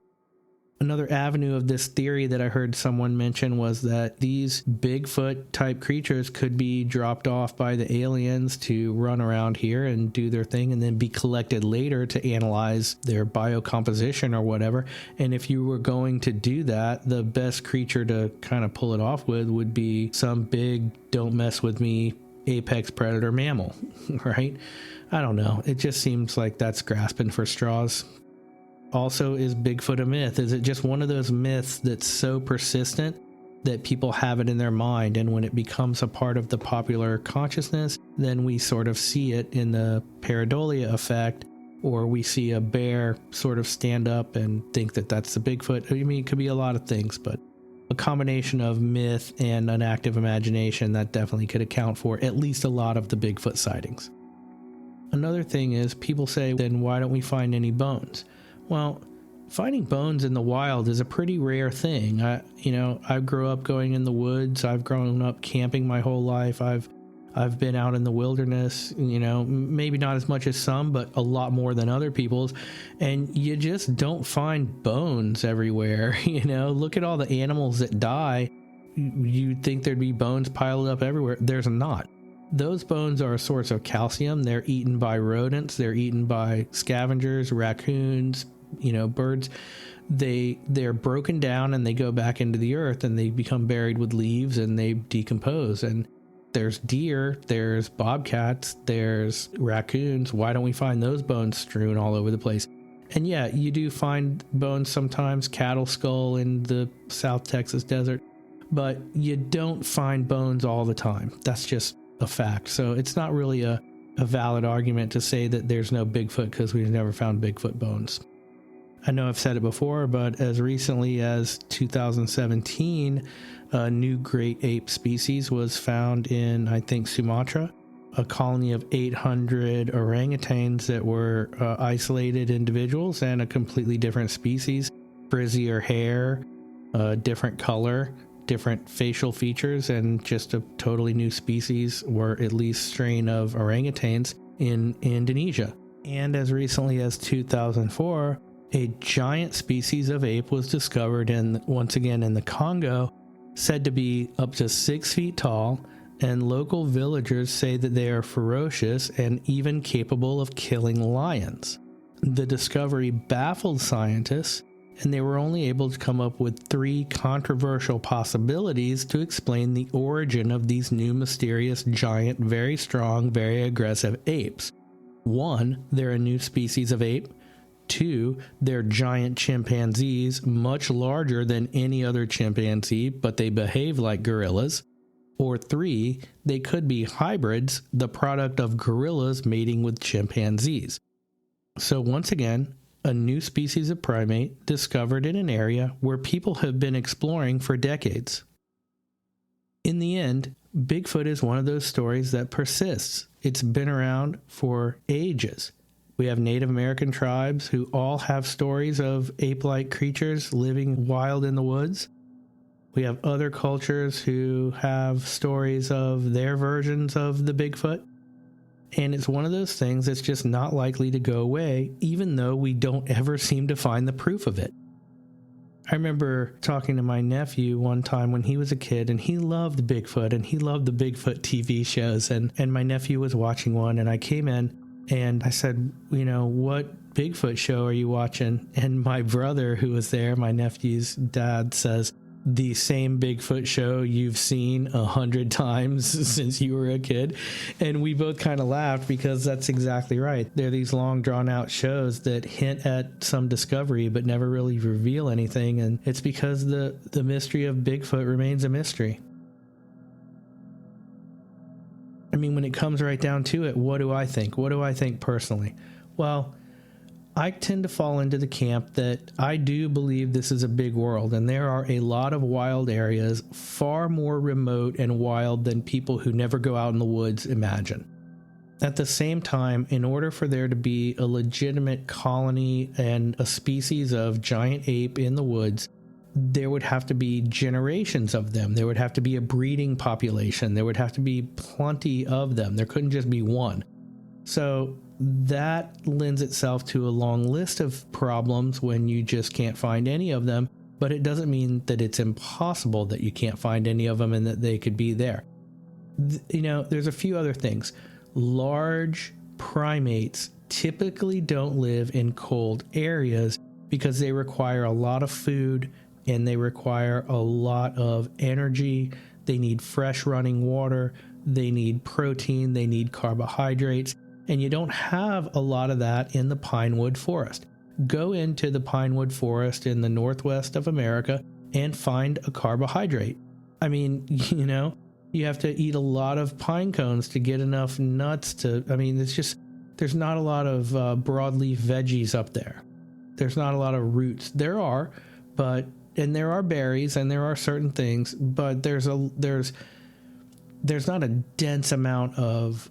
Another avenue of this theory that I heard someone mention was that these Bigfoot type creatures could be dropped off by the aliens to run around here and do their thing and then be collected later to analyze their biocomposition or whatever. And if you were going to do that, the best creature to kind of pull it off with would be some big, don't mess with me, apex predator mammal, right? I don't know. It just seems like that's grasping for straws. Also, is Bigfoot a myth? Is it just one of those myths that's so persistent that people have it in their mind, and when it becomes a part of the popular consciousness, then we sort of see it in the pareidolia effect, or we see a bear sort of stand up and think that that's the Bigfoot? I mean, it could be a lot of things, but a combination of myth and an active imagination that definitely could account for at least a lot of the Bigfoot sightings. Another thing is, people say, then why don't we find any bones? Well, finding bones in the wild is a pretty rare thing. I grew up going in the woods. I've grown up camping my whole life. I've been out in the wilderness, maybe not as much as some, but a lot more than other people's. And you just don't find bones everywhere. Look at all the animals that die. You'd think there'd be bones piled up everywhere. There's not. Those bones are a source of calcium. They're eaten by rodents. They're eaten by scavengers, raccoons, birds. They're broken down and they go back into the earth and they become buried with leaves and they decompose. And there's deer, there's bobcats, there's raccoons. Why don't we find those bones strewn all over the place? And yeah, you do find bones sometimes, cattle skull in the South Texas desert, but you don't find bones all the time. That's just a fact. So it's not really a valid argument to say that there's no Bigfoot because we've never found Bigfoot bones. I know I've said it before, but as recently as 2017, a new great ape species was found in, I think, Sumatra. A colony of 800 orangutans that were isolated individuals and a completely different species, frizzier hair, different color, different facial features, and just a totally new species, or at least strain of orangutans in Indonesia. And as recently as 2004, a giant species of ape was discovered once again in the Congo, said to be up to 6 feet tall, and local villagers say that they are ferocious and even capable of killing lions. The discovery baffled scientists, and they were only able to come up with 3 controversial possibilities to explain the origin of these new mysterious, giant, very strong, very aggressive apes. 1, they're a new species of ape. 2, they're giant chimpanzees, much larger than any other chimpanzee, but they behave like gorillas. Or 3, they could be hybrids, the product of gorillas mating with chimpanzees. So once again, a new species of primate discovered in an area where people have been exploring for decades. In the end, Bigfoot is one of those stories that persists. It's been around for ages. We have Native American tribes who all have stories of ape-like creatures living wild in the woods. We have other cultures who have stories of their versions of the Bigfoot. And it's one of those things that's just not likely to go away, even though we don't ever seem to find the proof of it. I remember talking to my nephew one time when he was a kid, and he loved Bigfoot, and he loved the Bigfoot TV shows. And my nephew was watching one, and I came in, and I said, what Bigfoot show are you watching? And my brother, who was there, my nephew's dad, says, the same Bigfoot show you've seen 100 times since you were a kid. And we both kind of laughed because that's exactly right. They're these long drawn out shows that hint at some discovery but never really reveal anything. And it's because the mystery of Bigfoot remains a mystery. I mean, when it comes right down to it, what do I think? What do I think personally? Well, I tend to fall into the camp that I do believe this is a big world, and there are a lot of wild areas, far more remote and wild than people who never go out in the woods imagine. At the same time, in order for there to be a legitimate colony and a species of giant ape in the woods, there would have to be generations of them. There would have to be a breeding population. There would have to be plenty of them. There couldn't just be one. So that lends itself to a long list of problems when you just can't find any of them, but it doesn't mean that it's impossible that you can't find any of them and that they could be there. There's a few other things. Large primates typically don't live in cold areas because they require a lot of food and they require a lot of energy. They need fresh running water. They need protein. They need carbohydrates. And you don't have a lot of that in the pinewood forest. Go into the pinewood forest in the northwest of America and find a carbohydrate. I mean, you have to eat a lot of pine cones to get enough nuts there's not a lot of broadleaf veggies up there. There's not a lot of roots. There are berries and there are certain things, but there's not a dense amount of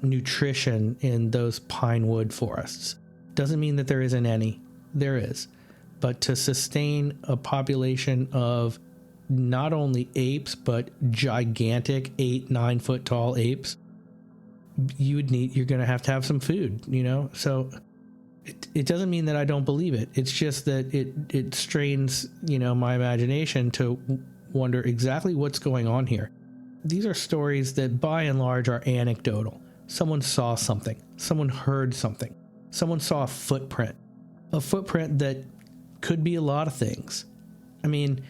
nutrition in those pinewood forests. Doesn't mean that there isn't any. There is. But to sustain a population of not only apes, but gigantic 8-9 foot tall apes, you're going to have some food, So it doesn't mean that I don't believe it. It's just that it strains, my imagination to wonder exactly what's going on here. These are stories that by and large are anecdotal. Someone saw something. Someone heard something. Someone saw a footprint that could be a lot of things. I mean,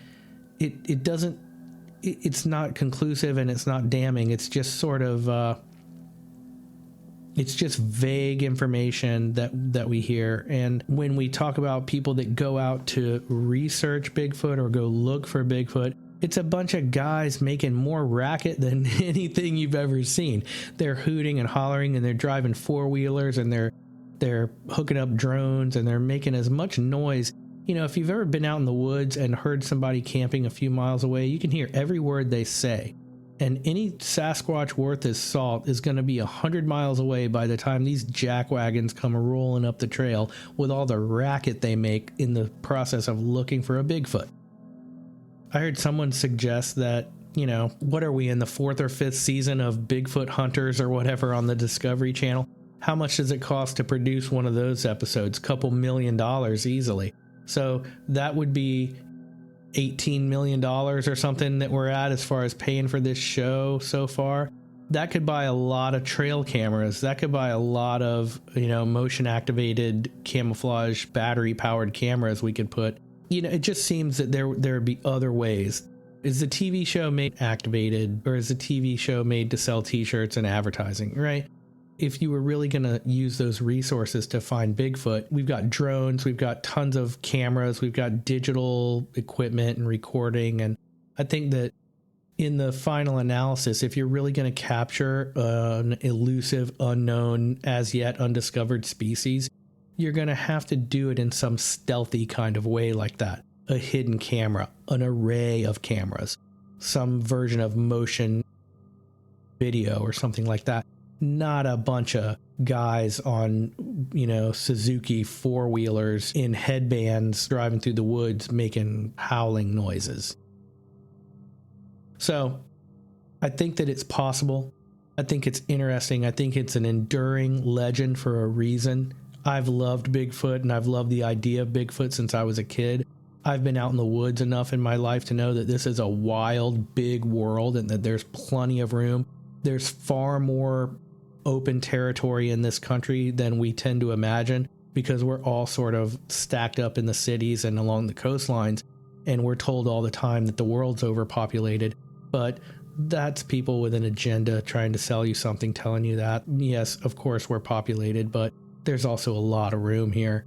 it's not conclusive and it's not damning. It's just sort of, it's just vague information that we hear. And when we talk about people that go out to research Bigfoot or go look for Bigfoot, it's a bunch of guys making more racket than anything you've ever seen. They're hooting and hollering and they're driving four-wheelers and they're hooking up drones and they're making as much noise. If you've ever been out in the woods and heard somebody camping a few miles away, you can hear every word they say. And any Sasquatch worth his salt is going to be 100 miles away by the time these jack wagons come rolling up the trail with all the racket they make in the process of looking for a Bigfoot. I heard someone suggest that, what are we in the 4th or 5th season of Bigfoot Hunters or whatever on the Discovery Channel? How much does it cost to produce one of those episodes? $2 million easily. So that would be $18 million or something that we're at as far as paying for this show so far. That could buy a lot of trail cameras. That could buy a lot of, motion activated camouflage battery powered cameras we could put. It just seems that there would be other ways. Is the TV show made activated, or is the TV show made to sell t-shirts and advertising, right? If you were really going to use those resources to find Bigfoot, we've got drones, we've got tons of cameras, we've got digital equipment and recording. And I think that in the final analysis, if you're really going to capture an elusive, unknown, as yet undiscovered species, you're going to have to do it in some stealthy kind of way like that. A hidden camera, an array of cameras, some version of motion video or something like that. Not a bunch of guys on, Suzuki four-wheelers in headbands driving through the woods making howling noises. So I think that it's possible. I think it's interesting. I think it's an enduring legend for a reason. I've loved Bigfoot, and I've loved the idea of Bigfoot since I was a kid. I've been out in the woods enough in my life to know that this is a wild, big world and that there's plenty of room. There's far more open territory in this country than we tend to imagine, because we're all sort of stacked up in the cities and along the coastlines, and we're told all the time that the world's overpopulated. But that's people with an agenda trying to sell you something, telling you that, yes, of course we're populated, but there's also a lot of room here.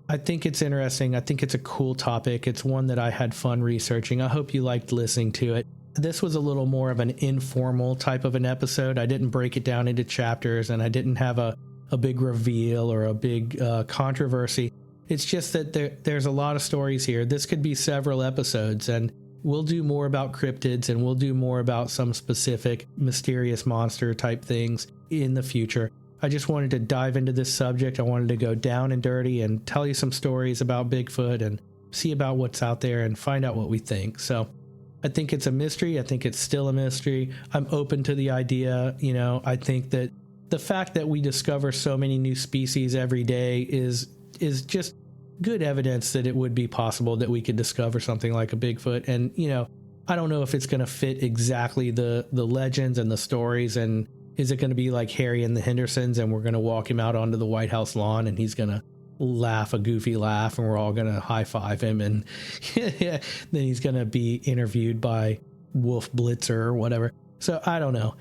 I think it's interesting. I think it's a cool topic. It's one that I had fun researching. I hope you liked listening to it. This was a little more of an informal type of an episode. I didn't break it down into chapters, and I didn't have a big reveal or a big controversy. It's just that there's a lot of stories here. This could be several episodes, and we'll do more about cryptids, and we'll do more about some specific mysterious monster type things in the future. I just wanted to dive into this subject. I wanted to go down and dirty and tell you some stories about Bigfoot and see about what's out there and find out what we think. So I think it's a mystery. I think it's still a mystery. I'm open to the idea. I think that the fact that we discover so many new species every day is just good evidence that it would be possible that we could discover something like a Bigfoot. And, I don't know if it's going to fit exactly the legends and the stories. And is it going to be like Harry and the Hendersons, and we're going to walk him out onto the White House lawn and he's going to laugh a goofy laugh and we're all going to high five him, and then he's going to be interviewed by Wolf Blitzer or whatever. So I don't know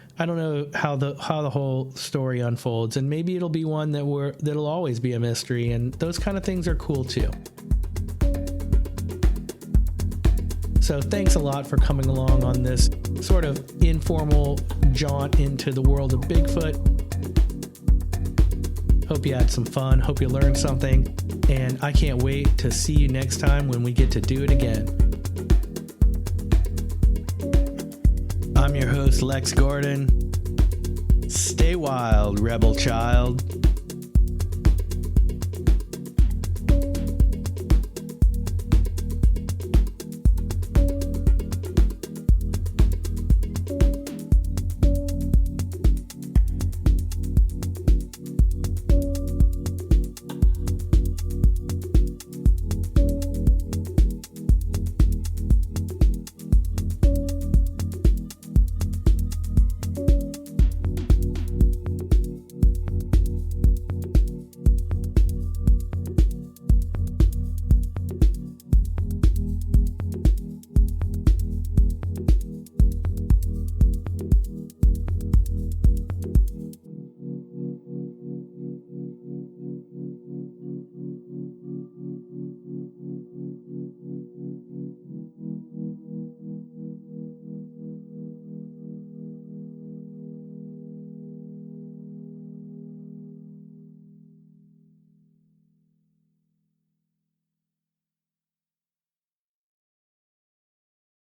how the whole story unfolds, and maybe it'll be one that'll always be a mystery, and those kind of things are cool too. So thanks a lot for coming along on this sort of informal jaunt into the world of Bigfoot. Hope you had some fun. Hope you learned something. And I can't wait to see you next time when we get to do it again. I'm your host, Lex Gordon. Stay wild, rebel child.